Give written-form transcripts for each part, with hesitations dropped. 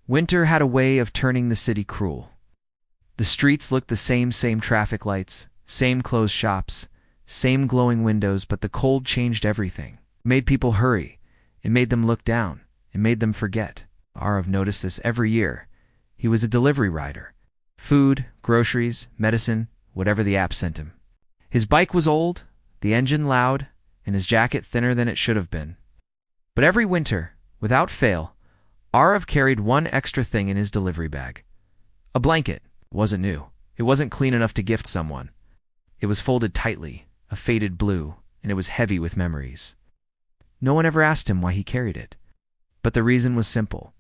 Winter had a way of turning the city cruel. The streets looked the same traffic lights, same closed shops, same glowing windows, but the cold changed everything. It made people hurry. It made them look down. It made them forget. Aarav noticed this every year. He was a delivery rider. Food, groceries, medicine, whatever the app sent him. His bike was old, the engine loud, and his jacket thinner than it should have been. But every winter, without fail, Aarav carried one extra thing in his delivery bag. A blanket. It wasn't new. It wasn't clean enough to gift someone. It was folded tightly, a faded blue, and it was heavy with memories. No one ever asked him why he carried it. But the reason was simple.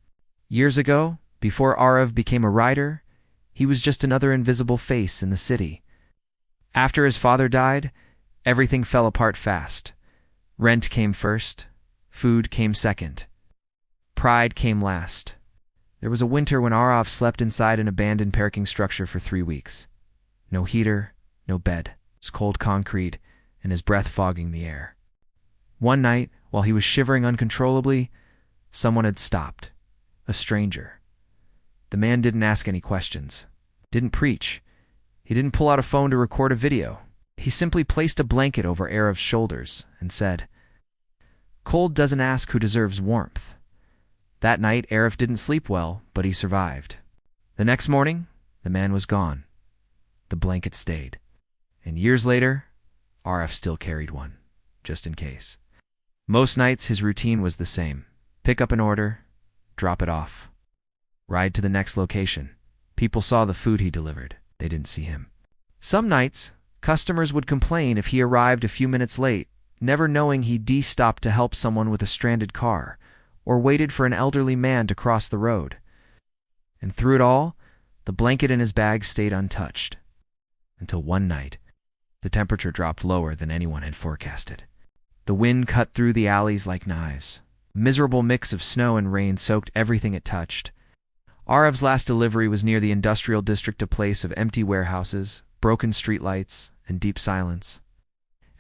Years ago, before Aarav became a rider, he was just another invisible face in the city. After his father died, everything fell apart fast. Rent came first. Food came second. Pride came last. There was a winter when Aarav slept inside an abandoned parking structure for 3 weeks. No heater, no bed. It was cold concrete, and his breath fogging the air. One night, while he was shivering uncontrollably, someone had stopped. A stranger. The man didn't ask any questions. Didn't preach. He didn't pull out a phone to record a video. He simply placed a blanket over Aarav's shoulders and said, "Cold doesn't ask who deserves warmth." That night, Aarav didn't sleep well, but he survived. The next morning, the man was gone. The blanket stayed. And years later, Aarav still carried one, just in case. Most nights, his routine was the same. Pick up an order, drop it off. Ride to the next location. People saw the food he delivered. They didn't see him. Some nights, customers would complain if he arrived a few minutes late, never knowing he de-stopped to help someone with a stranded car, or waited for an elderly man to cross the road. And through it all, the blanket in his bag stayed untouched. Until one night, the temperature dropped lower than anyone had forecasted. The wind cut through the alleys like knives. A miserable mix of snow and rain soaked everything it touched. Aarav's last delivery was near the industrial district, a place of empty warehouses, broken streetlights, and deep silence.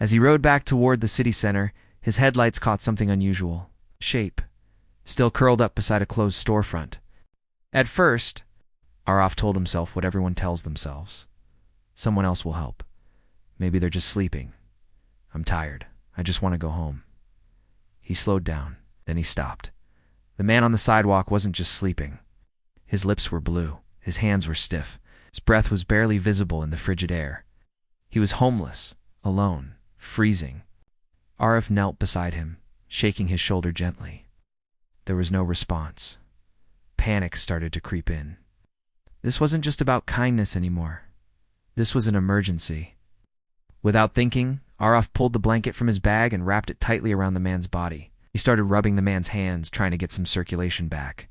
As he rode back toward the city center, his headlights caught something unusual. Shape. Still curled up beside a closed storefront. At first, Aarav told himself what everyone tells themselves. Someone else will help. Maybe they're just sleeping. I'm tired. I just want to go home. He slowed down. Then he stopped. The man on the sidewalk wasn't just sleeping. His lips were blue. His hands were stiff. His breath was barely visible in the frigid air. He was homeless, alone, freezing. Aarav knelt beside him, shaking his shoulder gently. There was no response. Panic started to creep in. This wasn't just about kindness anymore. This was an emergency. Without thinking, Aarav pulled the blanket from his bag and wrapped it tightly around the man's body. He started rubbing the man's hands, trying to get some circulation back.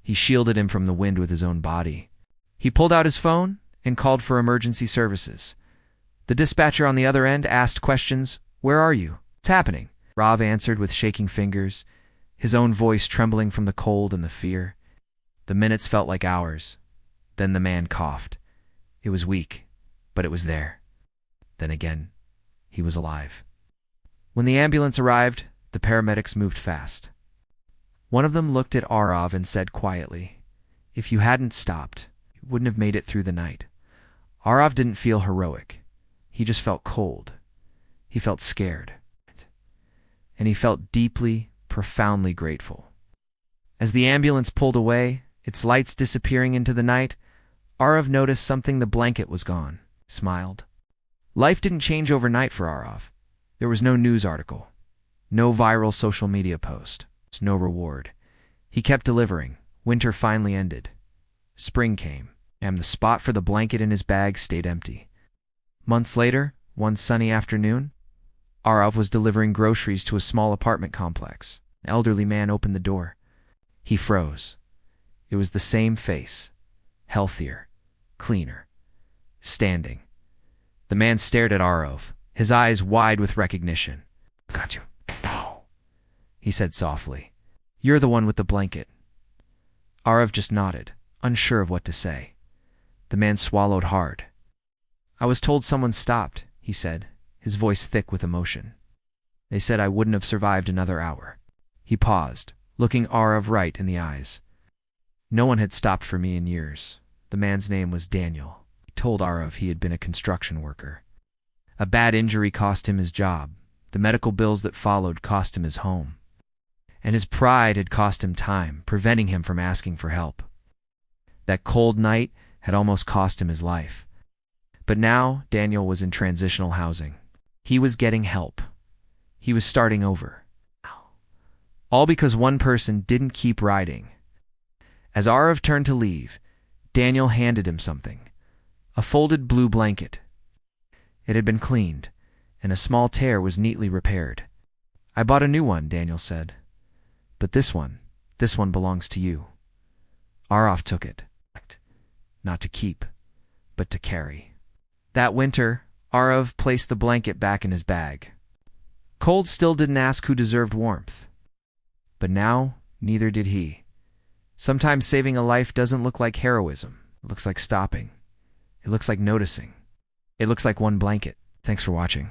He shielded him from the wind with his own body. He pulled out his phone and called for emergency services. The dispatcher on the other end asked questions. "Where are you? What's happening?" Aarav answered with shaking fingers, his own voice trembling from the cold and the fear. The minutes felt like hours. Then the man coughed. It was weak, but it was there. Then again, he was alive. When the ambulance arrived, the paramedics moved fast. One of them looked at Aarav and said quietly, "If you hadn't stopped, you wouldn't have made it through the night." Aarav didn't feel heroic. He just felt cold. He felt scared. And he felt deeply, profoundly grateful. As the ambulance pulled away, its lights disappearing into the night, Aarav noticed something. The blanket was gone. Smiled. Life didn't change overnight for Aarav. There was no news article, no viral social media post, no reward. He kept delivering. Winter finally ended. Spring came, and the spot for the blanket in his bag stayed empty. Months later, one sunny afternoon, Aarav was delivering groceries to a small apartment complex. An elderly man opened the door. He froze. It was the same face, healthier, cleaner, standing. The man stared at Aarav, his eyes wide with recognition. "Got you." "No," he said softly. "You're the one with the blanket." Aarav just nodded, unsure of what to say. The man swallowed hard. "I was told someone stopped," he said, his voice thick with emotion. "They said I wouldn't have survived another hour." He paused, looking Aarav right in the eyes. No one had stopped for me in years. The man's name was Daniel. He told Aarav he had been a construction worker. A bad injury cost him his job. The medical bills that followed cost him his home. And his pride had cost him time, preventing him from asking for help. That cold night had almost cost him his life. But now Daniel was in transitional housing. He was getting help. He was starting over. All because one person didn't keep riding. As Aarav turned to leave, Daniel handed him something. A folded blue blanket. It had been cleaned, and a small tear was neatly repaired. "I bought a new one," Daniel said. "But this one belongs to you." Aarav took it. Not to keep, but to carry. That winter, Aarav placed the blanket back in his bag. Cold still didn't ask who deserved warmth. But now, neither did he. Sometimes saving a life doesn't look like heroism. It looks like stopping. It looks like noticing. It looks like one blanket. Thanks for watching.